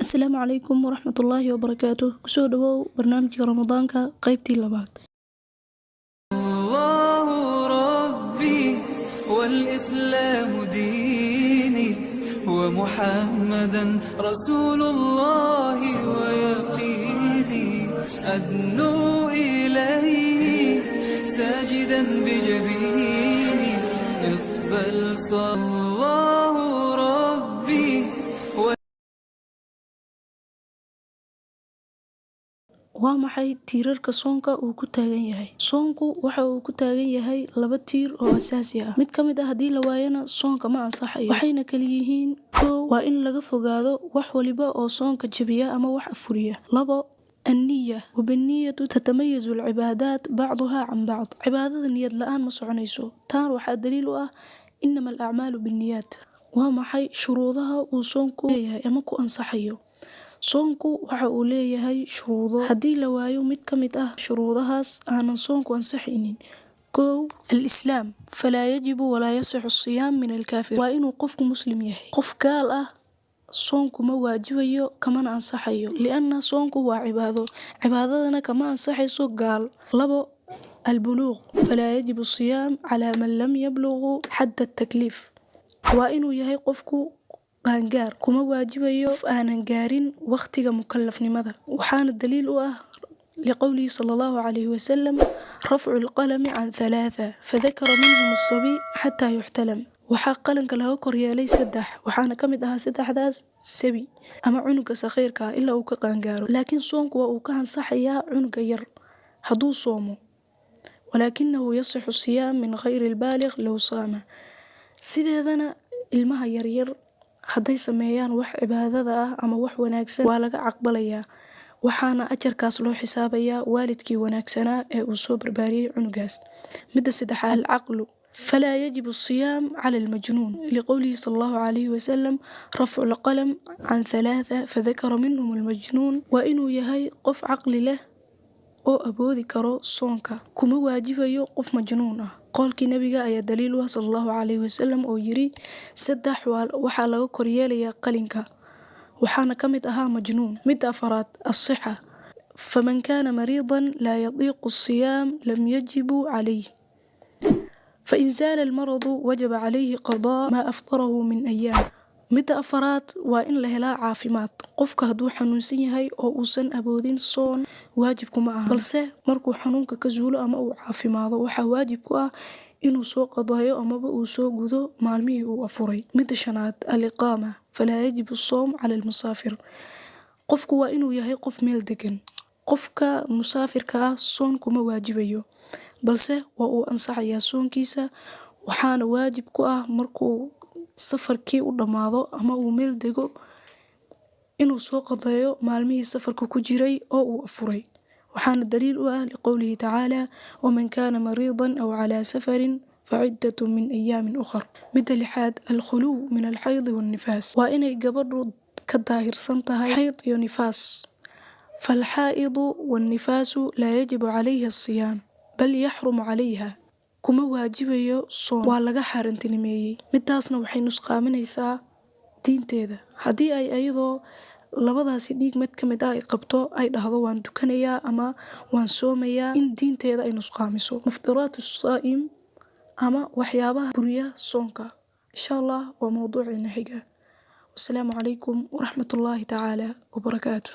السلام عليكم ورحمة الله وبركاته. كسو دواو برنامج رمضان قيبتي لبعض. الله ربي والإسلام ديني ومحمدا رسول الله ويقيني أدنو إليه ساجدا بجبيني اقبل صلى الله ربي. waa maxay tiirarka soonka uu ku taagan yahay? Soonku waxa uu ku taagan yahay laba tiir oo asaasi ah. Mid ka mid ah haddii la waayana soonka ma ansaxayo. Waxayna kala yihiin: kow, waa in laga fogaado wax waliba oo soonka jabiya ama wax afuriya. labo, النية، وبالنية تتميز العبادات بعضها عن بعض. عبادة النية الآن ما soconayso taan waxaa daliil u ah إنما الأعمال بالنيات. waa maxay shuruudaha uu soonku leeyahay ama ku ansaxayo? soonku waxa uu leeyahay shuruudo. haddii la waayo mid ka mid ah shuruudahaas aanan soonku ansaxaynin: kow، الإسلام، فلا يجب ولا يصح الصيام من الكافر. waa inuu qofku muslim yahay. qof gaal ah soonku ma waajibayo kamana ansaxayo, lianna soonku waa cibaado, cibaadadana kama ansaxayso gaal. labo، البلوغ، فلا يجب الصيام على من لم يبلغ حد التكليف. waa inuu yahay qofku qaangaar, kuma waajibayo aanan gaarin waqtiga mukallafnimada. waxaana daliil u ah liqowlihi sallallahu alayhi wasallam: رفع القلم عن ثلاثة فذكر منهم الصبي حتى يحتلم. waxaa qalanka laga koryeelay saddex, waxaana ka mid ahaa saddexdaas sabi ama cunuga saqiirka ilaa uu ka qaangaaro. laakiin soonku waa uu ka ansaxayaa cunuga yar hadduu soomo, walaakinahu yasixu siyaam min ghayri albaaligh low saama. sideedana ilmaha yaryar hadday sameeyaan wax cibaadada ah ama wax wanaagsan waa laga aqbalayaa, waxaana ajarkaas loo xisaabayaa waalidkii wanaagsanaa ee uu soo barbaariyey cunugaas. midda saddexaad، العقل، فلا يجب الصيام على المجنون لقوله صلى الله عليه وسلم: رفع القلم عن ثلاثة فذكر منهم المجنون. وإنه يهي قف عقل له oo aboodi karo soonka, kuma waajibayo qof majnuun ah. qolkii nabiga ayaa daliil u ah sallallahu alayhi wasallam oo yiri saddex waxaa laga koryeelayaa qalinka, waxaana ka mid ahaa majnuun. midda afaraad، الصحة، فمن كان مريضا لا يطيق الصيام لم يجب عليه، فإن زال المرض وجب عليه قضاء ما أفطره من أيام. midda afaraad waa in la helaa caafimaad. qofka hadduu xanuunsan yahay oo uusan awoodin soon waajib kuma aha, balse markuu xanuunka ka zuulo ama uu caafimaado waxaa waajib ku ah inuu soo qadayo amaba uu soo gudo maalmihii uu afuray. midda shanaad، الإقامة، فلا يجب الصوم على المسافر. qofku waa inuu yahay qof meel degan. qofka musaafirka ah soon kuma waajibayo, balse waa uu ansaxayaa soonkiisa, waxaana waajib ku ah markuu safarkii u dhammaado ama uu meel dego inuu soo qadayo maalmihii safarka ku jiray oo uu afuray. waxaana daliil u ah liqowlihi tacaala: ومن كان مريضا أو على سفر فعدة من أيام أخر. midda lixaad، الخلو من الحيض والنفاس، waa inay gabadhu ka daahirsan tahay xayd iyo nifaas. فالحائض والنفاس لا يجب عليها الصيام بل يحرم عليها، kuma waajibayo soon, waa laga xaarantinimeeyey. midaasna waxay nusqaaminaysaa diinteeda. haddii ay ayadoo labadaasi dhiig mid ka mid ah ay qabto ay dhahdo waan dukanayaa ama waan soomayaa, in diinteeda ay nusqaamiso. muftiraatu saa'im ama waxyaabaha buriya soonka insha allah waa mowduuceena xiga. wasalaamu calaykum waraxmatullaahi tacaala wabarakaatuh.